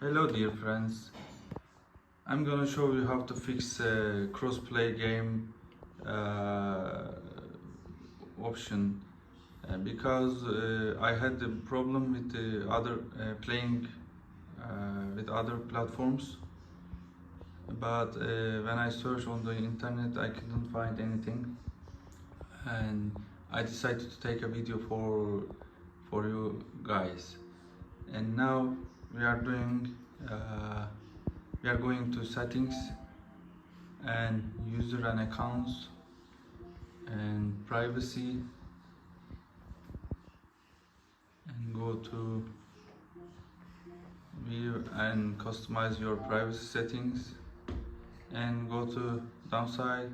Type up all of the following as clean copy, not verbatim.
Hello dear friends, I'm gonna show you how to fix a crossplay game option because I had a problem with the other playing with other platforms, but when I searched on the internet I couldn't find anything, and I decided to take a video for you guys. And now we are going to settings and user and accounts and privacy, and go to view and customize your privacy settings, and go to downside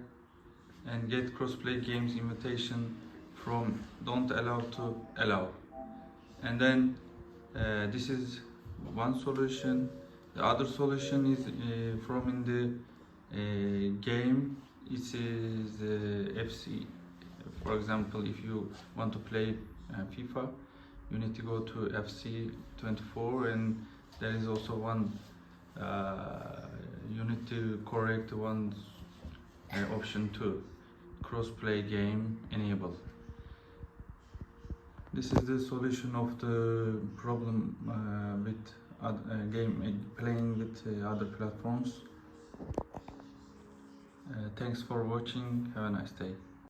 and get crossplay games invitation from don't allow to allow. And then this is one solution. The other solution is from in the game. It is FC. For example, if you want to play FIFA, you need to go to FC 24, and there is also one you need to correct one option too, crossplay game enable. This is the solution of the problem with playing with other platforms. Thanks for watching. Have a nice day.